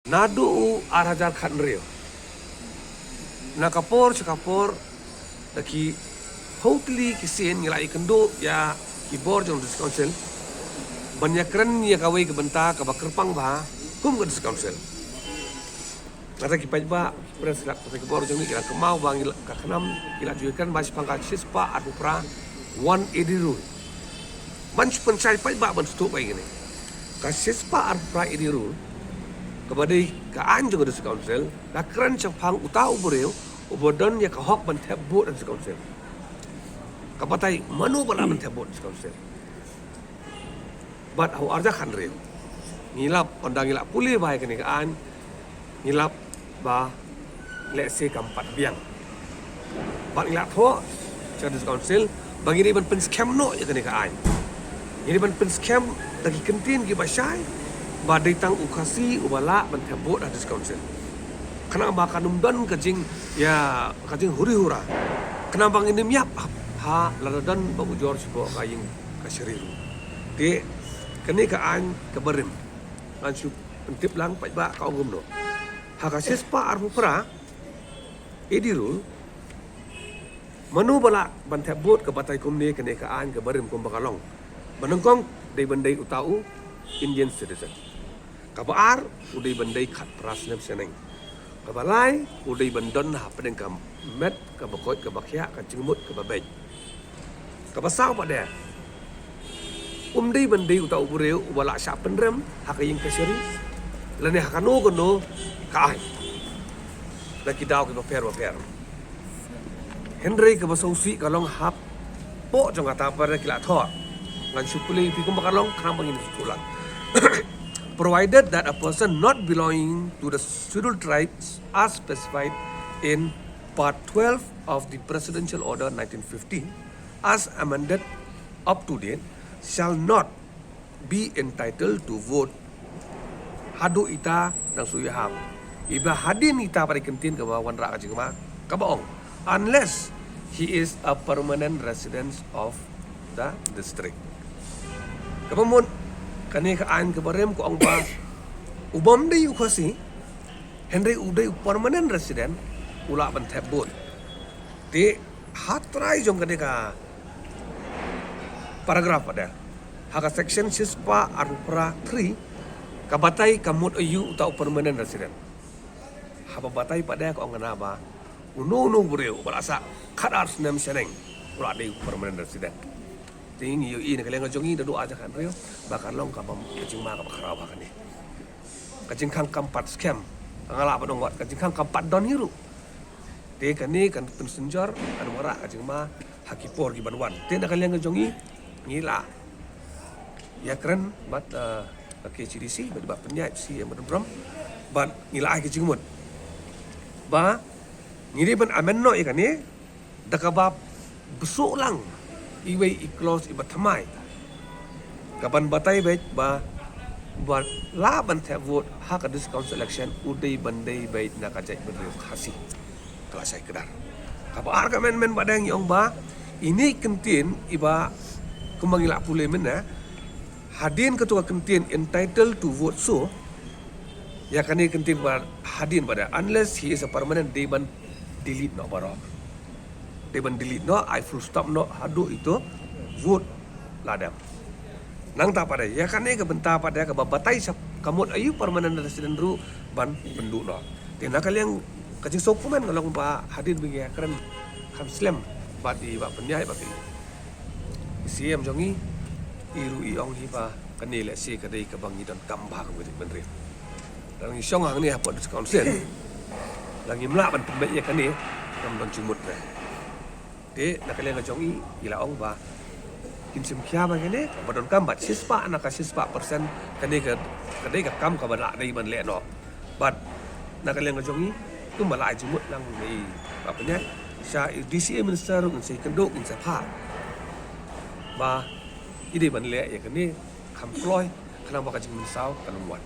Nadu arajar khat rio. Nakapor cakapor laki hopefully kisin ngilai kendo ya kibor jong dis council. Banyak keren ya kawai ke benta ke bakerpang bah kum ke dis council. Kata kipai ba pres lak ke kibor jong ni kira kemau bang ila kenam ila juikan mas pangkat sispa atu pra 180 rule. Manch pencai pai ba ban stop pai gini. Ka sispa atu pra 80 rule. Kepada kaan juga di council, nakran cakpang utau bereu, ubodon ya kahok mentebut di council. Kapatai manu bala mentebut di council. But hau arja kan reu, ngilap ondang ngilap pulih bahaya kenekaan, ngilap bah lese kampat biang. But ngilap ho, cakap di council, bagi ni ban penskem no ya kenekaan. Ini ban penskem lagi kentin gibasyai. Badai tang ukasi ubala mentebut hadis council. Kena makan umdan kajing ya kajing huri-hura. Kena bang ini miap ha ladadan babujor sibo kaying kasiriru. Di kini kaan keberim. Ansu pentip lang pai ba ka ongum no. Ha kasis pa arbu pra edirul manu bala mentebut ke batai kumni kini kaan keberim kum bakalong. Menengkong dai bandai utau Indian citizen. Kabar udai bandai khat pras nem seneng. Kabalai udai bandon ha pedeng kam met ka bakot ka bakhya ka cingmut ka babej. Kabasau pada. Dai bandai utau bureu ubala sya pendrem ha kaying kasiri. Lane ha kano kono ka ai. Laki daw ka paper. Henry ka basausi kalong hap po jong ata para kila tho. Ngan supuli pi kum bakalong kram bangin sulang. Provided that a person not belonging to the scheduled tribes as specified in Part 12 of the Presidential Order 1915 as amended up to date shall not be entitled to vote hadu ita nang suyaham. Iba hadin ita pada kentin ke bawan rak kajing ma kabaong unless he is a permanent resident of the district. Kapamun kani kaan kebarem ko ang ba ubam day ukasi Henry uday permanent resident ula ban tebut ti hatrai jong kani ka paragraph ada haka section sispa arupra 3 kabatai kamut ayu utau permanent resident haba batai pada ko ang ba unu bureu balasa kadar senam seneng ula day permanent resident ting yu ini kalian ngajongi dadu aja kan rio bakar long kabam kacing ma ka bakarau kan ni kacing kang kampat scam ngala pa dongot kacing kang kampat don hiru te kan ni kan pensenjor anu mara kacing ma hakipor gi banwan te na kalian ngajongi ngila ya keren bat ke CDC bat penyat si yang berdrom bat ngila kacing mut ba ngiri ban amenno ikan ni dakabab besuk lang iway i-close iba thamai. Kapan batai baik ba laban teh vote hak adis council election udai bandai baik nak ajak berdiri khasi kelas saya kedar. Kapan arka men badang yang ba ini kentin iba kemangilak pule mena hadin ketua kentin entitled to vote so ya kan ini kentin ba hadin pada unless he is a permanent they ban delete no barok. Deban delete no, I full stop no, hadu itu vote ladam. Nang tak pada, ya kan ni kebentar pada kebabatai kamu ayu permanent resident ru ban penduk no. Tina kalian kacing sokumen kalau pak hadir bagi keren kam slam badi bak penyai bagi. Siam jongi iru iong hiba kani lesi kadai kebangi dan kambah kemudian menteri. Dan isong hang ni apa di council. Lagi melak ban pembek ya kan ni kam don cimut deh. Di nak kalian ngajongi ila ong ba kimsim kia ba kene badon kam bat sispa anak sispa persen kene ke kam ka bala dai ban le no bat nak kalian ngajongi tu malai jumut lang ni apa nya sya DCA minister ngun sei kenduk in sapa ba ide ban le ya kene kam ploy kana ba ka jing min sau kan wan